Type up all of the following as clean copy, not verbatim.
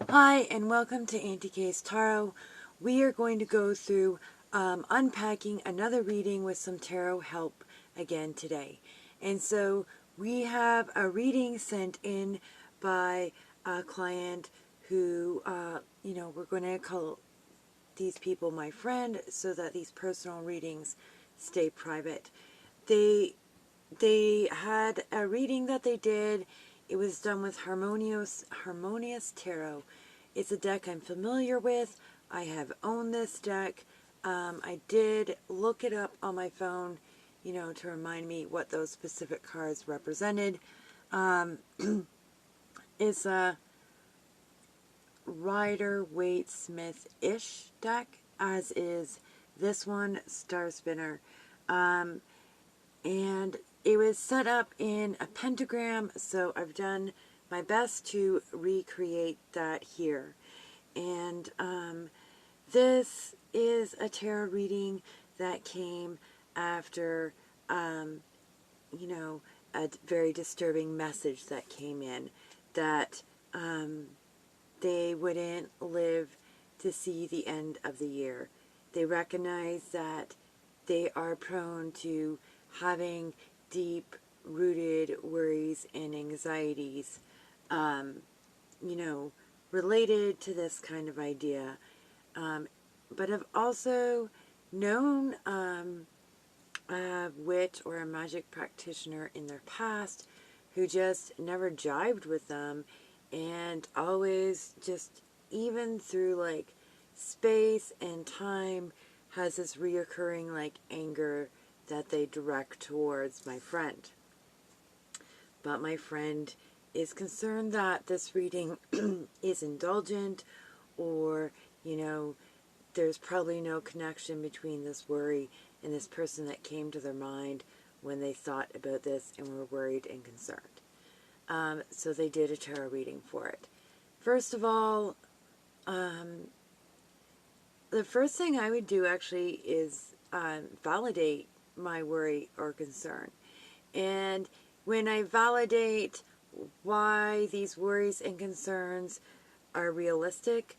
Hi, and welcome to Auntie Kay's Tarot. We are going to go through unpacking another reading with some tarot help again today. And so we have a reading sent in by a client who, we're going to call these people my friend so that these personal readings stay private. They they had a reading that they did. It was done with Harmonious Tarot. It's a deck I'm familiar with. I have owned this deck. I did look it up on my phone, to remind me what those specific cards represented. It's a Rider-Waite-Smith-ish deck, as is this one, Star Spinner. And it was set up in a pentagram, so I've done my best to recreate that here. And this is a tarot reading that came after, a very disturbing message that came in that they wouldn't live to see the end of the year. They recognize that they are prone to having deep-rooted worries and anxieties, related to this kind of idea. But have also known a witch or a magic practitioner in their past who just never jived with them, and always just, even through like space and time, has this reoccurring like anger that they direct towards my friend. But my friend is concerned that this reading is indulgent, or, there's probably no connection between this worry and this person that came to their mind when they thought about this and were worried and concerned. So they did a tarot reading for it. First of all, the first thing I would do actually is validate my worry or concern. And when I validate why these worries and concerns are realistic,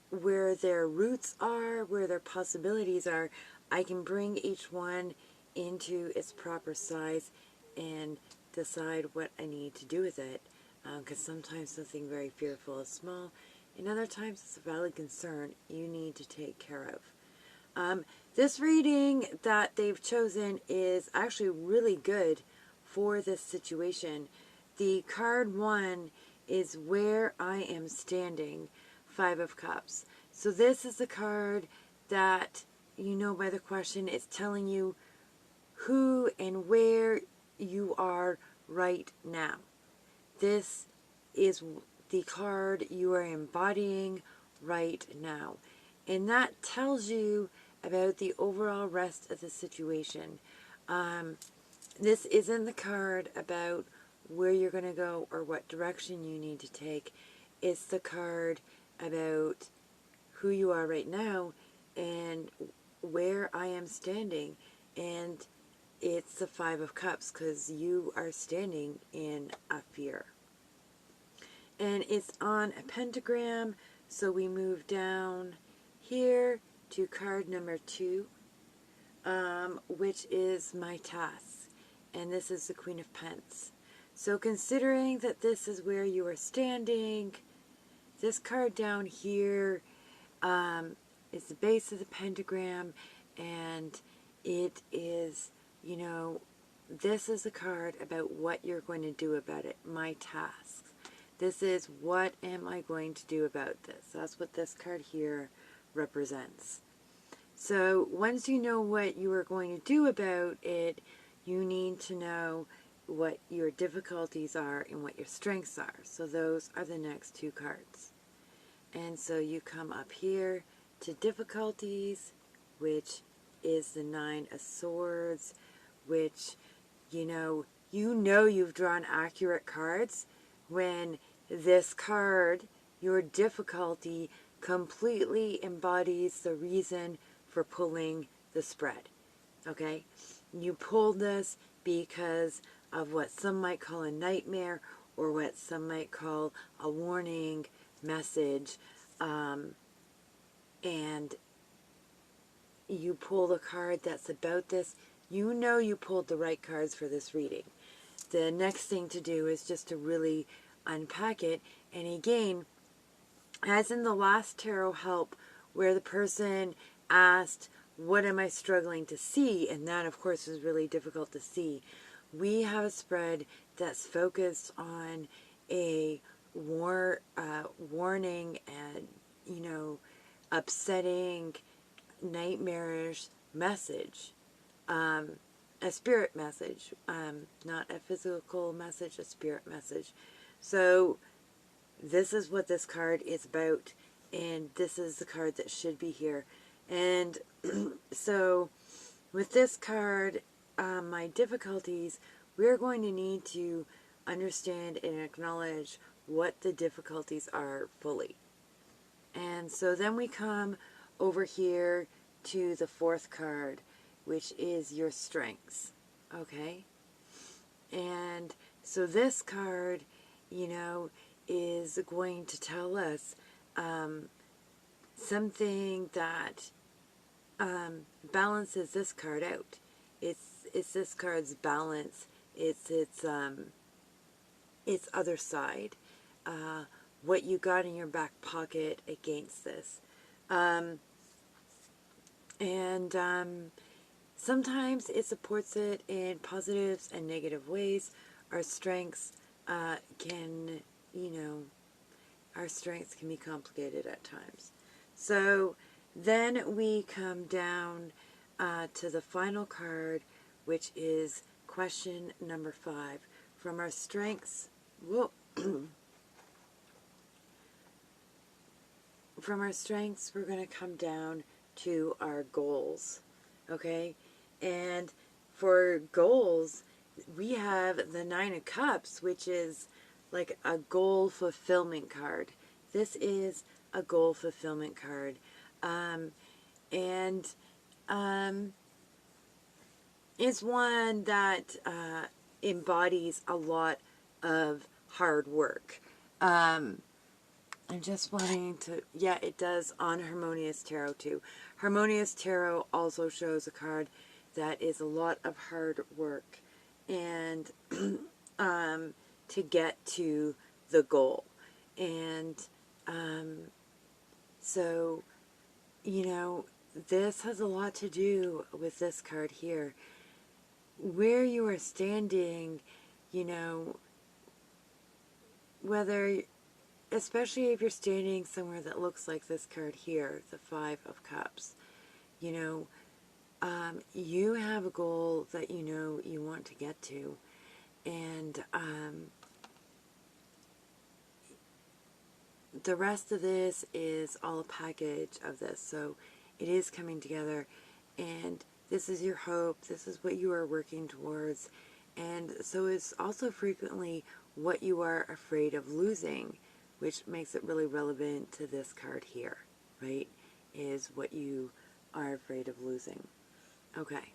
where their roots are, where their possibilities are, I can bring each one into its proper size and decide what I need to do with it. Because sometimes something very fearful is small, and other times it's a valid concern you need to take care of. This reading that they've chosen is actually really good for this situation. The card 1 is Where I Am Standing, 5 of Cups. So this is the card that, by the question, it's telling you who and where you are right now. This is the card you are embodying right now. And that tells you about the overall rest of the situation. This isn't the card about where you're going to go or what direction you need to take. It's the card about who you are right now and where I am standing. And it's the 5 of Cups, because you are standing in a fear. And it's on a pentagram, so we move down here to card number 2, which is my task. And this is the Queen of Pentacles. So considering that this is where you are standing, this card down here is the base of the pentagram, and it is, this is a card about what you're going to do about it, my tasks. This is, what am I going to do about this? That's what this card here represents. So once you know what you are going to do about it, you need to know what your difficulties are and what your strengths are. So those are the next 2 cards. And so you come up here to difficulties, which is the 9 of Swords, which, you've drawn accurate cards when this card, your difficulty, completely embodies the reason for pulling the spread. Okay? You pulled this because of what some might call a nightmare, or what some might call a warning message, and you pull the card that's about this, you know you pulled the right cards for this reading. The next thing to do is just to really unpack it. And again, as in the last tarot help, where the person asked, what am I struggling to see? And that, of course, is really difficult to see. We have a spread that's focused on a warning and, upsetting, nightmarish message. A spirit message, not a physical message, a spirit message. So this is what this card is about, and this is the card that should be here. And so with this card, my difficulties, we're going to need to understand and acknowledge what the difficulties are fully. And so then we come over here to the fourth card, which is your strengths. Okay? And so this card, is going to tell us something that balances this card out. It's this card's balance. It's other side. What you got in your back pocket against this. Sometimes it supports it in positives and negative ways. Our strengths our strengths can be complicated at times. So then we come down to the final card, which is question number 5. From our strengths, from our strengths, we're going to come down to our goals. Okay? And for goals, we have the 9 of Cups, which is like a goal fulfillment card. This is a goal fulfillment card. It's one that embodies a lot of hard work. I'm just wanting to, yeah, it does on Harmonious Tarot too. Harmonious Tarot also shows a card that is a lot of hard work and to get to the goal. And so, this has a lot to do with this card here. Where you are standing, whether, especially if you're standing somewhere that looks like this card here, the 5 of Cups, you have a goal that you want to get to. And the rest of this is all a package of this. So it is coming together, and this is your hope. This is what you are working towards. And so it's also frequently what you are afraid of losing, which makes it really relevant to this card here, right? Is what you are afraid of losing. Okay.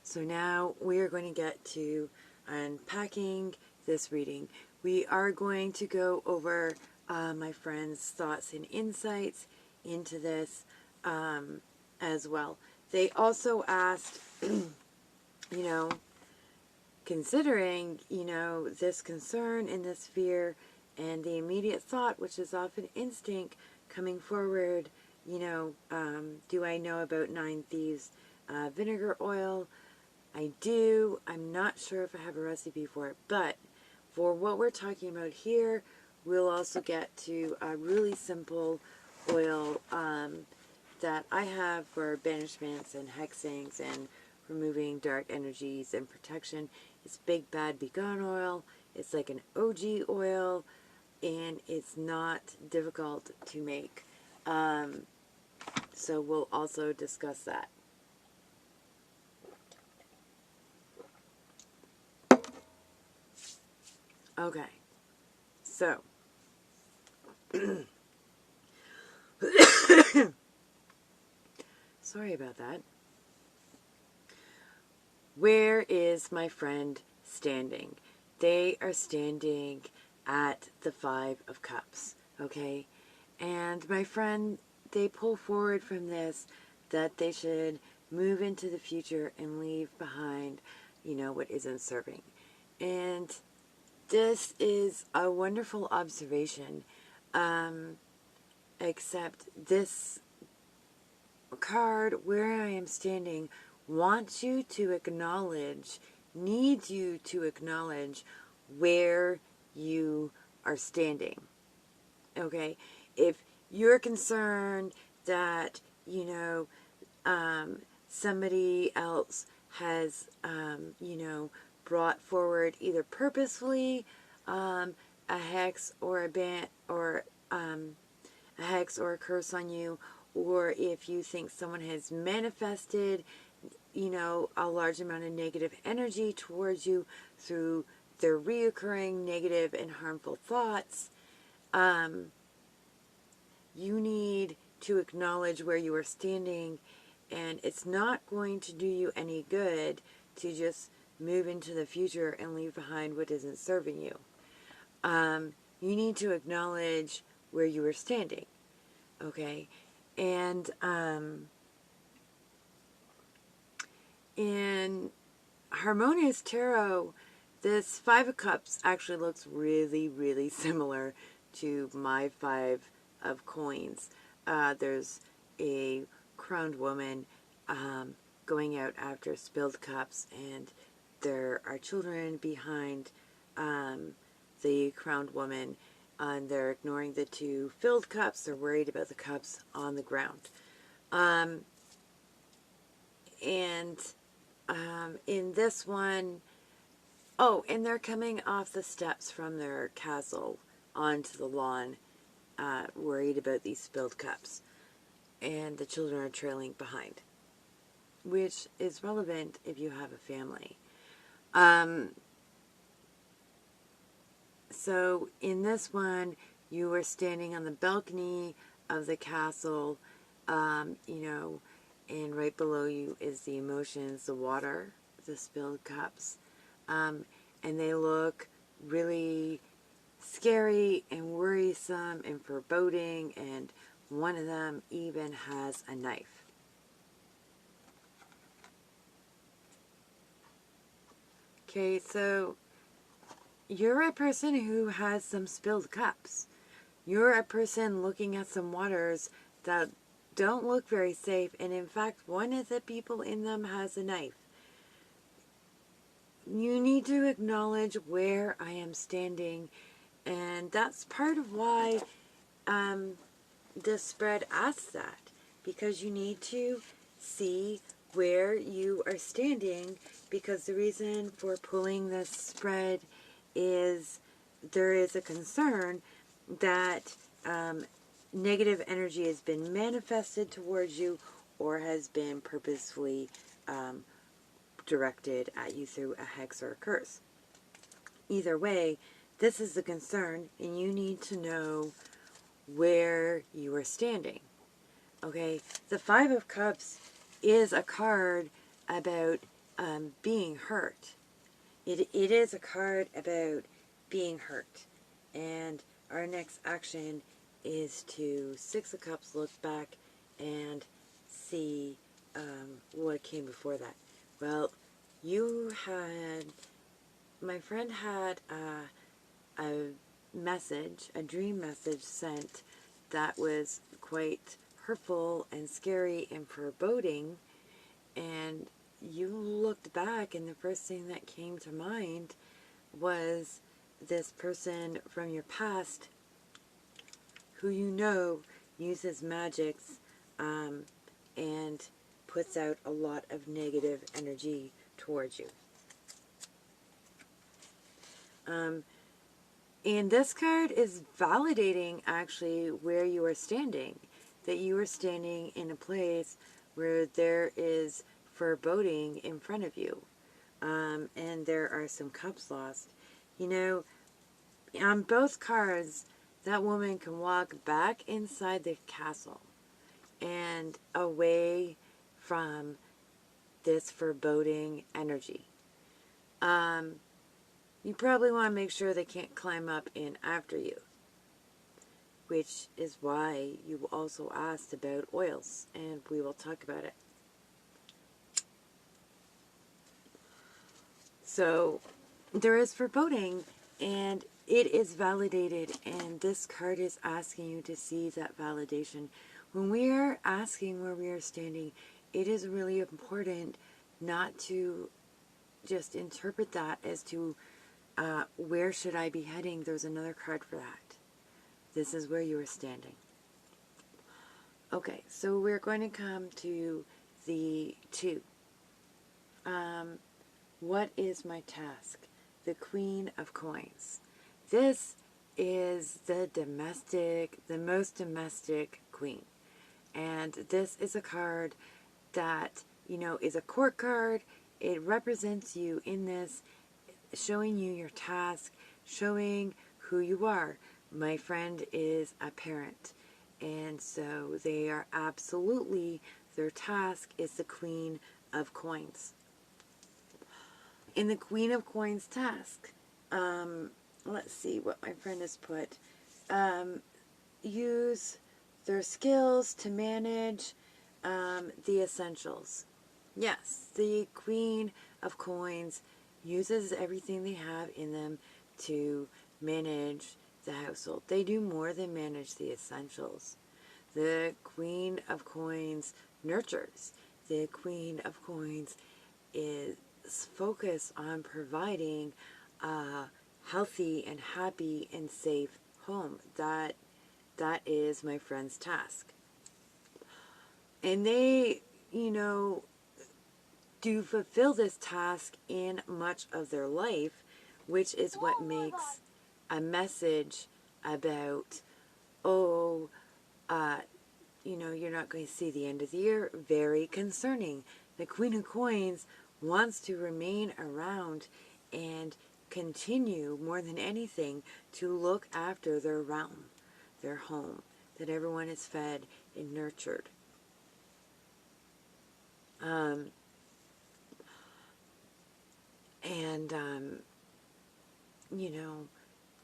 So now we are going to get to unpacking this reading. We are going to go over my friend's thoughts and insights into this as well. They also asked, considering, this concern and this fear and the immediate thought, which is often instinct coming forward, do I know about 9 Thieves vinegar oil? I do. I'm not sure if I have a recipe for it, but for what we're talking about here, we'll also get to a really simple oil that I have for banishments and hexings and removing dark energies and protection. It's Big Bad Begone oil. It's like an OG oil, and it's not difficult to make. So we'll also discuss that. Okay, so sorry about that. Where is my friend standing? They are standing at the 5 of Cups. Okay? And my friend, they pull forward from this that they should move into the future and leave behind, what isn't serving. And this is a wonderful observation, except this card, where I am standing, wants you to acknowledge, needs you to acknowledge where you are standing. Okay? If you're concerned that, somebody else has, brought forward either purposefully a hex or a hex or a curse on you, or if you think someone has manifested, a large amount of negative energy towards you through their reoccurring negative and harmful thoughts, you need to acknowledge where you are standing, and it's not going to do you any good to just move into the future and leave behind what isn't serving you. You need to acknowledge where you are standing, okay? And in Harmonious Tarot, this Five of Cups actually looks really, really similar to my Five of Coins. There's a crowned woman going out after spilled cups, and there are children behind the crowned woman, and they're ignoring the two filled cups. They're worried about the cups on the ground. In this one, and they're coming off the steps from their castle onto the lawn, worried about these spilled cups. And the children are trailing behind, which is relevant if you have a family. So in this one, you were standing on the balcony of the castle, and right below you is the emotions, the water, the spilled cups. And they look really scary and worrisome and foreboding, and one of them even has a knife. Okay, so you're a person who has some spilled cups. You're a person looking at some waters that don't look very safe, and in fact, one of the people in them has a knife. You need to acknowledge where I am standing, and that's part of why this spread asks that, because you need to see where you are standing, because the reason for pulling this spread is there is a concern that negative energy has been manifested towards you or has been purposefully directed at you through a hex or a curse. Either way, this is the concern, and you need to know where you are standing. Okay, the Five of Cups is a card about being hurt. It is a card about being hurt. And our next action is to Six of Cups, look back and see what came before that. Well, my friend had a message, a dream message sent that was quite hurtful and scary and foreboding, and you looked back, and the first thing that came to mind was this person from your past who uses magics and puts out a lot of negative energy towards you. And this card is validating actually where you are standing, that you are standing in a place where there is foreboding in front of you, and there are some cups lost. On both cards, that woman can walk back inside the castle and away from this foreboding energy. You probably want to make sure they can't climb up in after you. which is why you also asked about oils, and we will talk about it. So there is foreboding, and it is validated, and this card is asking you to see that validation. When we are asking where we are standing, it is really important not to just interpret that as to where should I be heading. There's another card for that. This is where you are standing. Okay, so we're going to come to the 2. What is my task? The Queen of Coins. This is the most domestic queen. And this is a card that, is a court card. It represents you in this, showing you your task, showing who you are. My friend is a parent, and so they are absolutely, their task is the Queen of Coins. In the Queen of Coins task, let's see what my friend has put. Use their skills to manage the essentials. Yes, the Queen of Coins uses everything they have in them to manage the household. They do more than manage the essentials. The Queen of Coins nurtures. The Queen of Coins is focused on providing a healthy and happy and safe home. That is my friend's task. And they, do fulfill this task in much of their life, which is what makes a message about, you're not going to see the end of the year, very concerning. The Queen of Coins wants to remain around and continue, more than anything, to look after their realm, their home, that everyone is fed and nurtured.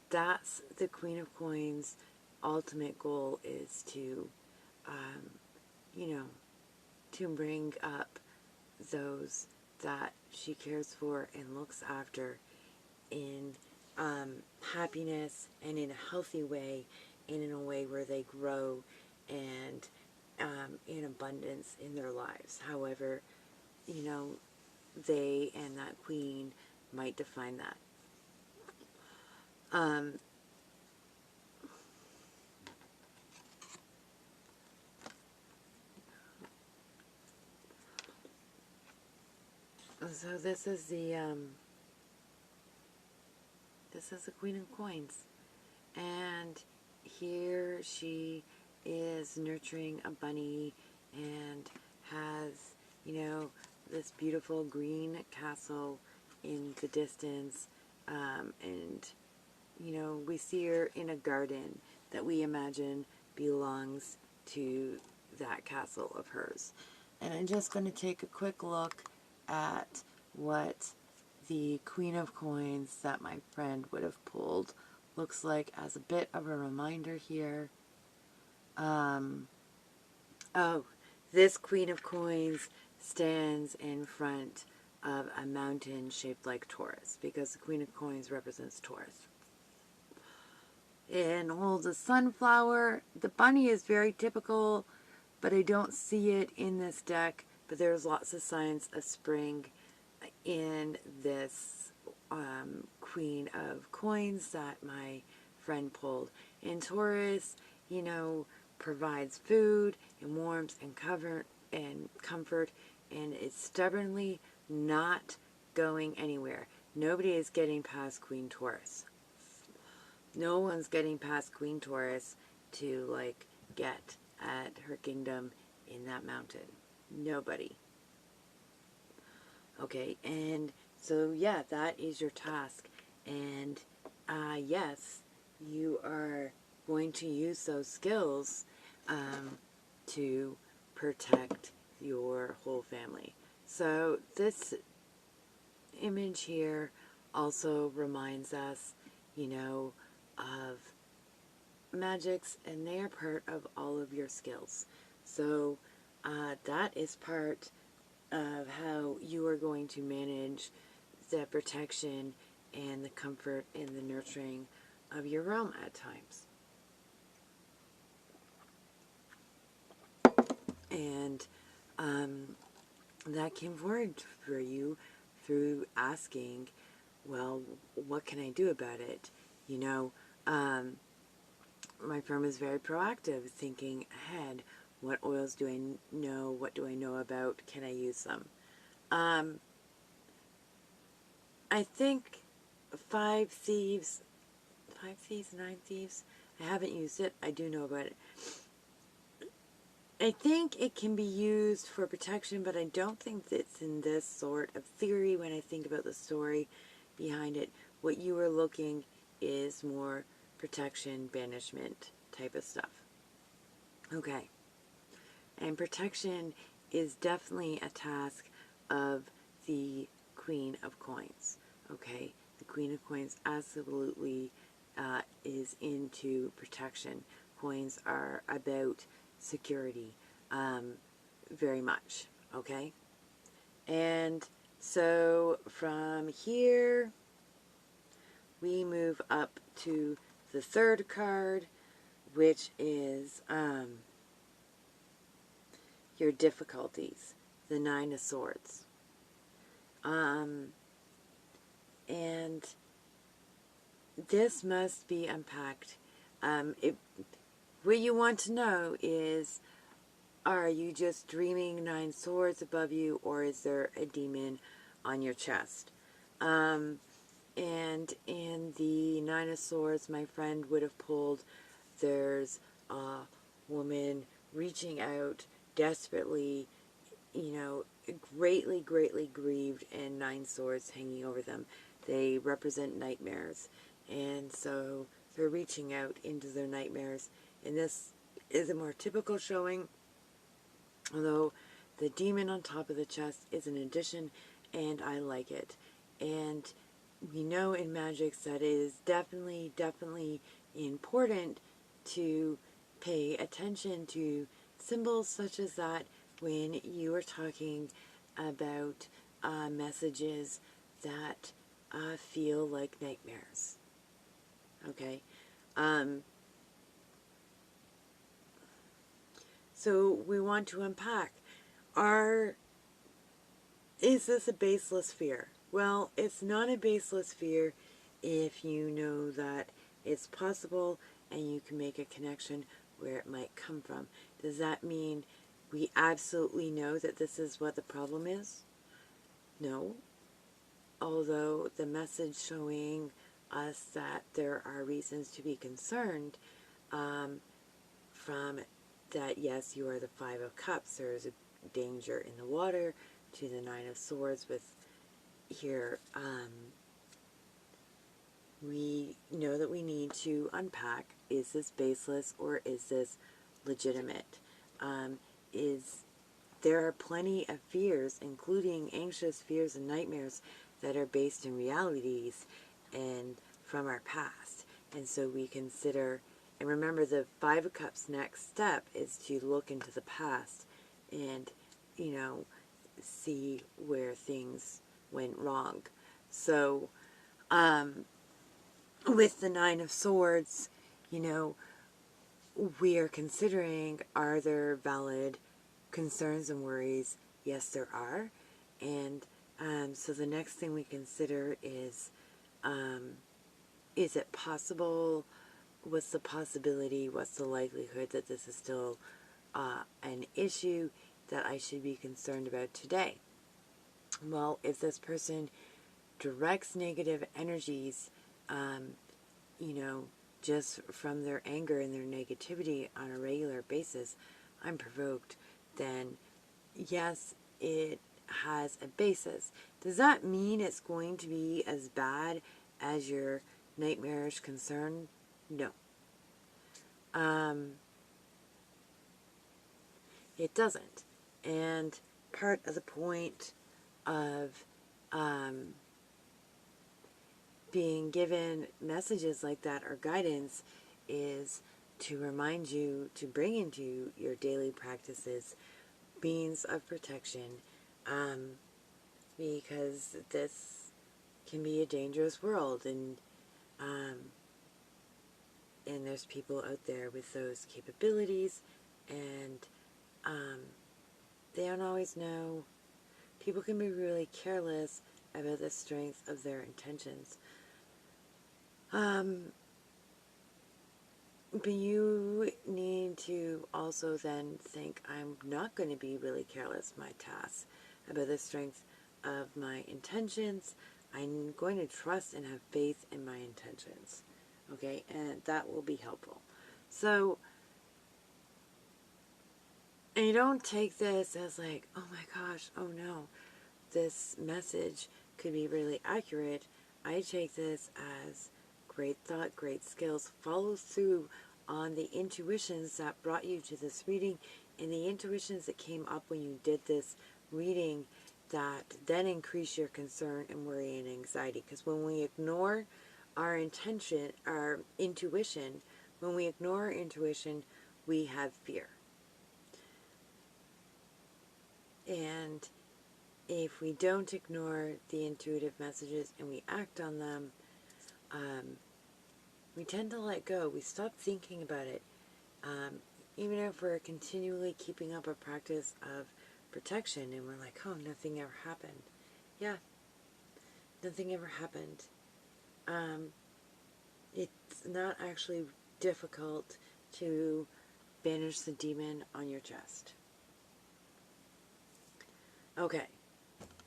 That's the Queen of Coins' ultimate goal, is to, to bring up those that she cares for and looks after in happiness and in a healthy way, and in a way where they grow and in abundance in their lives. However, they and that queen might define that. So this is the Queen of Coins, and here she is nurturing a bunny and has, this beautiful green castle in the distance, and we see her in a garden that we imagine belongs to that castle of hers. And I'm just going to take a quick look at what the Queen of Coins that my friend would have pulled looks like, as a bit of a reminder here. This Queen of Coins stands in front of a mountain shaped like Taurus, because the Queen of Coins represents Taurus. And holds a sunflower. The bunny is very typical, but I don't see it in this deck. But there's lots of signs of spring in this Queen of Coins that my friend pulled. And Taurus, provides food and warmth and comfort, and it's stubbornly not going anywhere. Nobody is getting past Queen Taurus. No one's getting past Queen Taurus to, get at her kingdom in that mountain. Nobody. Okay, and so, yeah, that is your task. And, yes, you are going to use those skills to protect your whole family. So this image here also reminds us, of magics, and they are part of all of your skills. So that is part of how you are going to manage the protection and the comfort and the nurturing of your realm at times. And that came forward for you through asking, well, what can I do about it? You know, my firm is very proactive, thinking ahead. What oils do I know? What do I know about? Can I use them? I think Five Thieves, Nine Thieves, I haven't used it. I do know about it. I think it can be used for protection, but I don't think it's in this sort of theory when I think about the story behind it. What you were looking is more protection, banishment type of stuff. Okay. And protection is definitely a task of the Queen of Coins. Okay. The Queen of Coins absolutely is into protection. Coins are about security very much. Okay. And so from here we move up to the third card, which is your difficulties, the Nine of Swords. And this must be unpacked. What you want to know is, are you just dreaming nine swords above you, or is there a demon on your chest? And in the Nine of Swords, my friend would have pulled, there's a woman reaching out desperately, you know, greatly, greatly grieved, and nine swords hanging over them. They represent nightmares. And so they're reaching out into their nightmares. And this is a more typical showing, although the demon on top of the chest is an addition, and I like it. And we know in magic that it is definitely, definitely important to pay attention to symbols such as that when you are talking about messages that feel like nightmares. Okay? So we want to unpack. Is this a baseless fear? Well, it's not a baseless fear if you know that it's possible and you can make a connection where it might come from. Does that mean we absolutely know that this is what the problem is? No. Although the message showing us that there are reasons to be concerned from that, yes, you are the Five of Cups. There is a danger in the water, to the Nine of Swords with here. We know that we need to unpack, is this baseless or is this legitimate? There are plenty of fears, including anxious fears and nightmares, that are based in realities and from our past. And so we consider, and remember, the Five of Cups next step is to look into the past and, you know, see where things went wrong. So, with the Nine of Swords, you know, we are considering, are there valid concerns and worries? Yes, there are. And so the next thing we consider is it possible? What's the possibility? What's the likelihood that this is still an issue that I should be concerned about today? Well, if this person directs negative energies, you know, just from their anger and their negativity on a regular basis, unprovoked, then yes, it has a basis. Does that mean it's going to be as bad as your nightmarish concern? No. It doesn't. And part of the point of being given messages like that or guidance is to remind you to bring into your daily practices means of protection, because this can be a dangerous world, and there's people out there with those capabilities, and they don't always know. People can be really careless about the strength of their intentions. But you need to also then think, I'm not going to be really careless, my tasks, about the strength of my intentions. I'm going to trust and have faith in my intentions. Okay, and that will be helpful. So, and you don't take this as like, oh my gosh, oh no, this message could be really accurate. I take this as great thought, great skills. Follow through on the intuitions that brought you to this reading, and the intuitions that came up when you did this reading that then increase your concern and worry and anxiety. Because when we ignore our intention, our intuition, when we ignore our intuition, we have fear. And if we don't ignore the intuitive messages and we act on them, we tend to let go. We stop thinking about it. Even if we're continually keeping up a practice of protection and we're like, oh, nothing ever happened. Yeah, nothing ever happened. It's not actually difficult to banish the demon on your chest. Okay,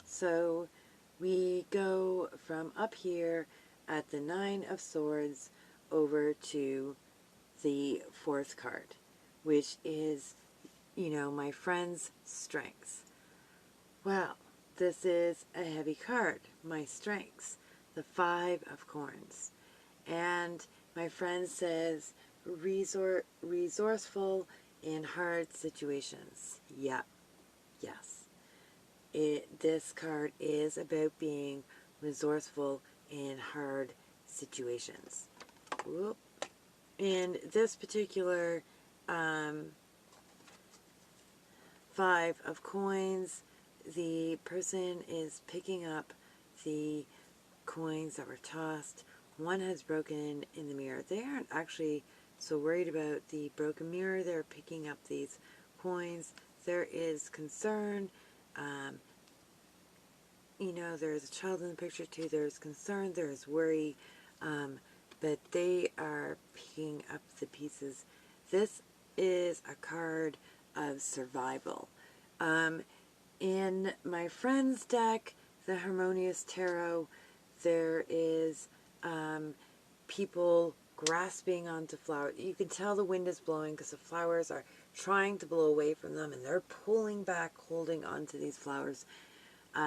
so we go from up here at the 9 of Swords over to the 4th card, which is, my friend's strengths. Well, this is a heavy card, my strengths, the 5 of Coins. And my friend says, resourceful in hard situations. Yep, yes. This card is about being resourceful in hard situations. Whoop. In this particular 5 of Coins, the person is picking up the coins that were tossed. One has broken in the mirror. They aren't actually so worried about the broken mirror. They're picking up these coins. There is concern. There's a child in the picture too. There's concern, there's worry, but they are picking up the pieces. This is a card of survival. In my friend's deck, the Harmonious Tarot, there is people grasping onto flowers. You can tell the wind is blowing because the flowers are trying to blow away from them, and they're pulling back, holding onto these flowers.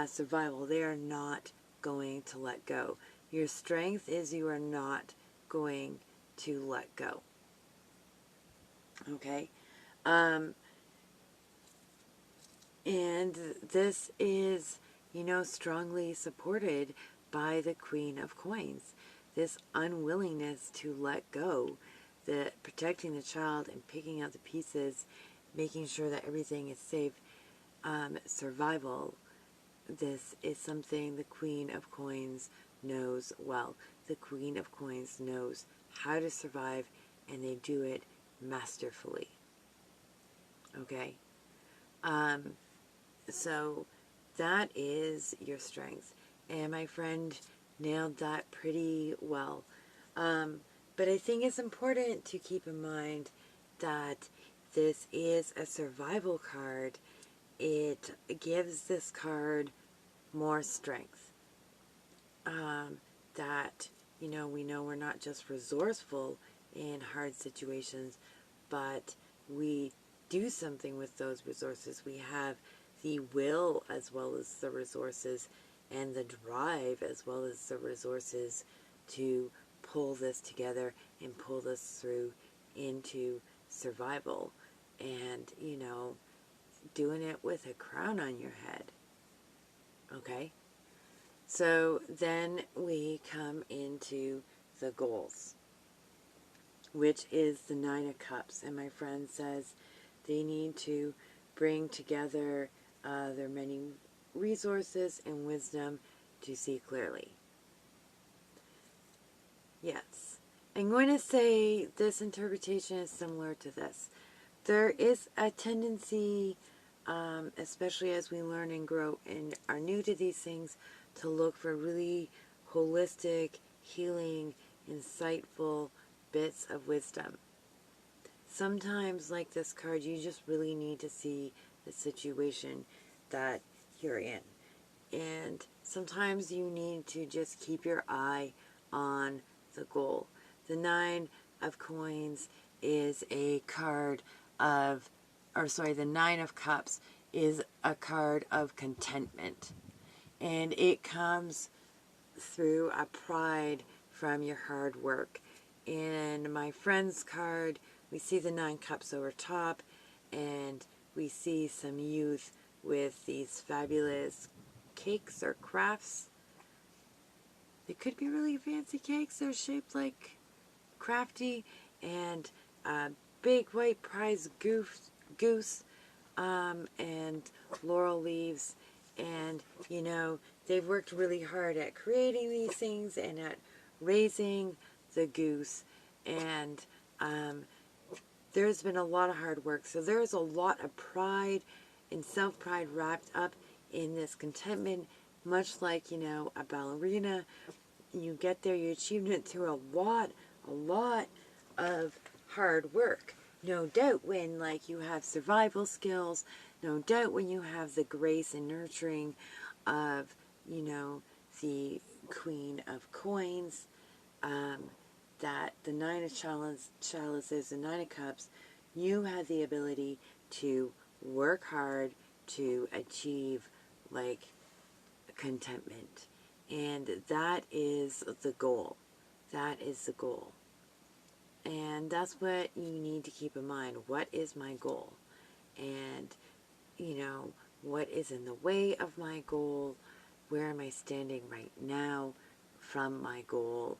Survival. They are not going to let go. Your strength is you are not going to let go. Okay? And this is, strongly supported by the Queen of Coins. This unwillingness to let go, the protecting the child and picking out the pieces, making sure that everything is safe, survival. This is something the Queen of Coins knows well. The Queen of Coins knows how to survive, and they do it masterfully. Okay? So that is your strength. And my friend nailed that pretty well. But I think it's important to keep in mind that this is a survival card. It gives this card more strength. That, we know we're not just resourceful in hard situations, but we do something with those resources. We have the will as well as the resources, and the drive as well as the resources to pull this together and pull this through into survival. And, doing it with a crown on your head. Okay? So then we come into the goals. which is the Nine of Cups. And my friend says they need to bring together their many resources and wisdom to see clearly. Yes. I'm going to say this interpretation is similar to this. There is a tendency, especially as we learn and grow and are new to these things, to look for really holistic, healing, insightful bits of wisdom. Sometimes, like this card, you just really need to see the situation that you're in. And sometimes you need to just keep your eye on the goal. The Nine of Coins is a card of, the Nine of Cups is a card of contentment. And it comes through a pride from your hard work. In my friend's card, we see the Nine Cups over top, and we see some youth with these fabulous cakes or crafts. They could be really fancy cakes. They're shaped like crafty, and a big white prize goose and laurel leaves. And, you know, they've worked really hard at creating these things and at raising the goose. And there's been a lot of hard work. So there's a lot of pride and self-pride wrapped up in this contentment, much like, you know, a ballerina. You get there, you achieve it through a lot of hard work. No doubt when, like, you have survival skills, no doubt when you have the grace and nurturing of, you know, the Queen of Coins, that the Nine of Chalices, the Nine of Cups, you have the ability to work hard to achieve, like, contentment. And that is the goal. That is the goal. And that's what you need to keep in mind. What is my goal? And, you know, what is in the way of my goal? Where am I standing right now from my goal?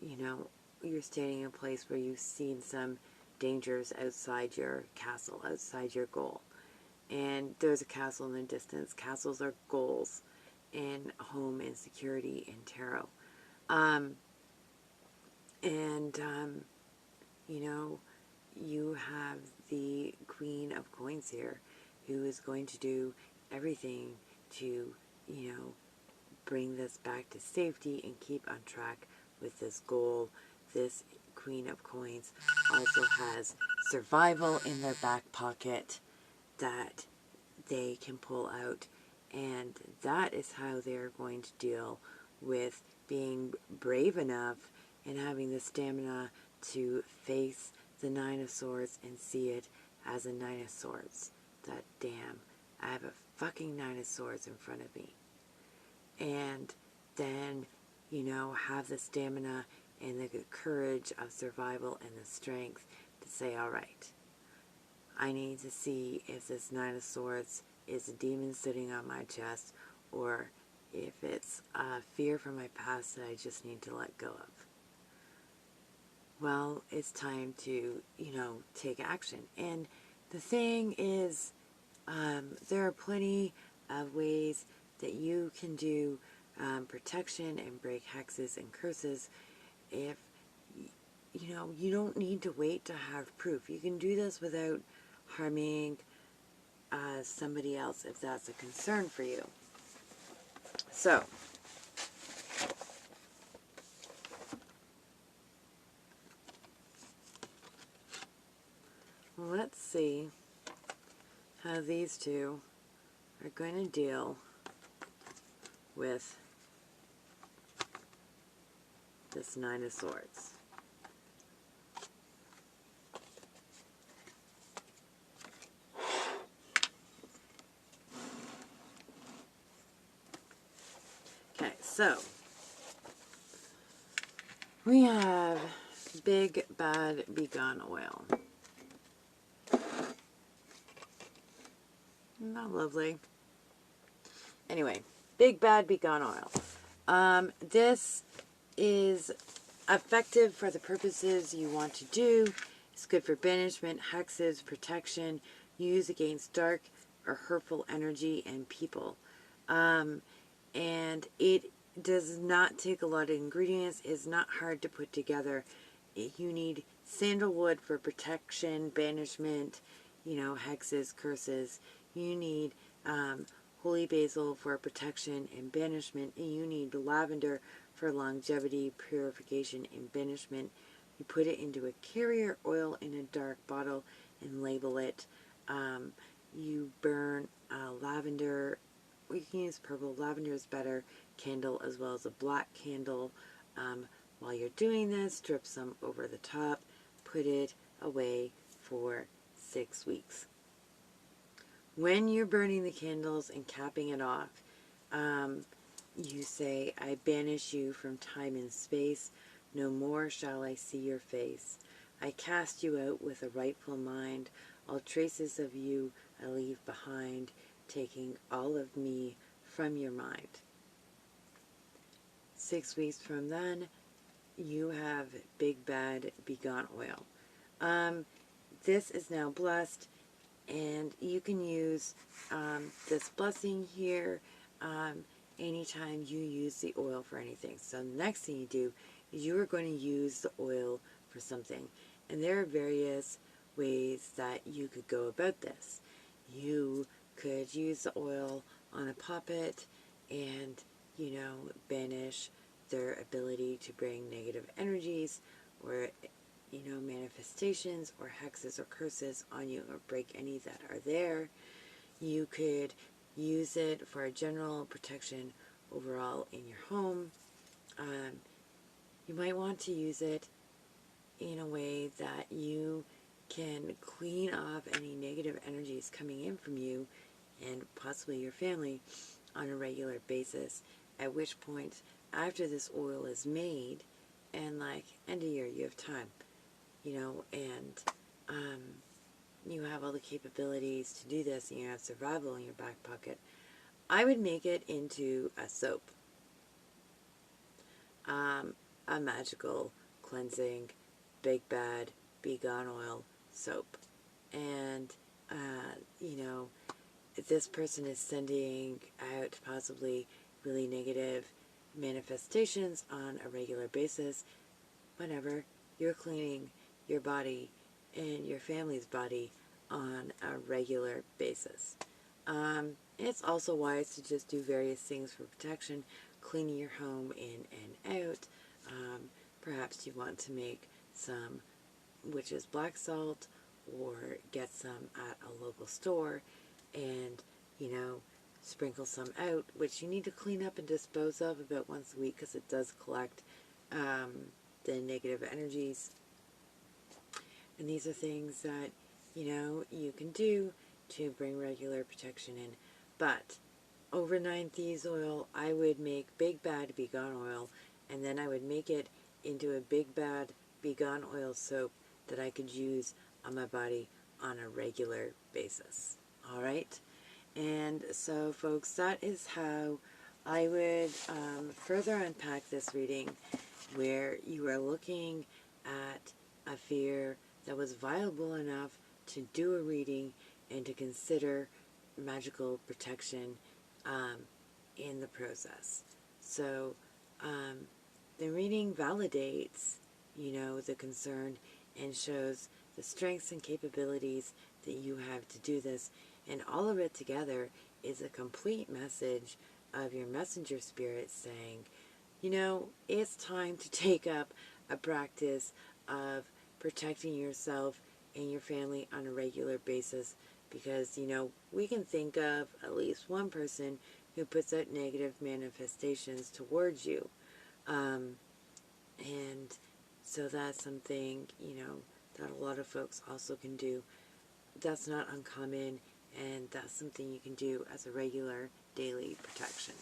You know, you're standing in a place where you've seen some dangers outside your castle, outside your goal. And there's a castle in the distance. Castles are goals in home and security in tarot. You know, you have the Queen of Coins here, who is going to do everything to, you know, bring this back to safety and keep on track with this goal. This Queen of Coins also has survival in their back pocket that they can pull out, and that is how they're going to deal with being brave enough and having the stamina to face the Nine of Swords and see it as a Nine of Swords. That, damn, I have a fucking Nine of Swords in front of me. And then, you know, have the stamina and the courage of survival and the strength to say, all right, I need to see if this Nine of Swords is a demon sitting on my chest, or if it's a fear from my past that I just need to let go of. Well, it's time to, you know, take action. And the thing is, there are plenty of ways that you can do protection and break hexes and curses. If, you know, you don't need to wait to have proof. You can do this without harming somebody else if that's a concern for you. So, let's see how these two are going to deal with this Nine of Swords. Okay, so we have Big Bad Begone Oil. Not lovely. Anyway, Big Bad Begone Oil. This is effective for the purposes you want to do. It's good for banishment, hexes, protection, use against dark or hurtful energy and people. And it does not take a lot of ingredients. It's not hard to put together. You need sandalwood for protection, banishment, hexes, curses. You need holy basil for protection and banishment, and you need lavender for longevity, purification, and banishment. You put it into a carrier oil in a dark bottle and label it. You burn lavender. You can use purple. Lavender is better. Candle as well as a black candle. While you're doing this, drip some over the top. Put it away for 6 weeks. When you're burning the candles and capping it off, you say, I banish you from time and space. No more shall I see your face. I cast you out with a rightful mind. All traces of you I leave behind, taking all of me from your mind. 6 weeks from then, you have Big Bad Begone oil. This is now blessed, and you can use this blessing here anytime you use the oil for anything. So the next thing you do is you are going to use the oil for something. And there are various ways that you could go about this. You could use the oil on a puppet and, banish their ability to bring negative energies or, manifestations or hexes or curses on you, or break any that are there. You could use it for a general protection overall in your home. You might want to use it in a way that you can clean off any negative energies coming in from you and possibly your family on a regular basis, at which point, after this oil is made, and end of year, you have time, and you have all the capabilities to do this, and you have survival in your back pocket, I would make it into a soap. A magical cleansing Big Bad Begone oil soap. And, if this person is sending out possibly really negative manifestations on a regular basis, whenever you're cleaning your body and your family's body on a regular basis. It's also wise to just do various things for protection, cleaning your home in and out. Perhaps you want to make some witch's black salt or get some at a local store and, sprinkle some out, which you need to clean up and dispose of about once a week because it does collect the negative energies. And these are things that, you can do to bring regular protection in. But overnight thieves oil, I would make Big Bad Begone oil, and then I would make it into a Big Bad Begone oil soap that I could use on my body on a regular basis. All right? And so, folks, that is how I would further unpack this reading, where you are looking at a fear that was viable enough to do a reading and to consider magical protection in the process. So the reading validates, the concern and shows the strengths and capabilities that you have to do this. And all of it together is a complete message of your messenger spirit saying, it's time to take up a practice of protecting yourself and your family on a regular basis, because, we can think of at least one person who puts out negative manifestations towards you. And so that's something, that a lot of folks also can do. That's not uncommon, and that's something you can do as a regular daily protection.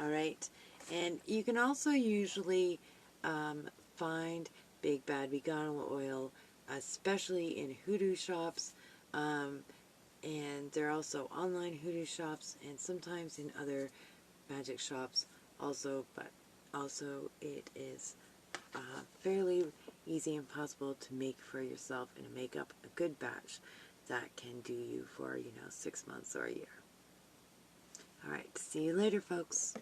All right? And you can also usually find Big Bad Begone oil, especially in hoodoo shops, and there are also online hoodoo shops, and sometimes in other magic shops also, but also it is fairly easy and possible to make for yourself and make up a good batch that can do you for, 6 months or a year. Alright, see you later, folks.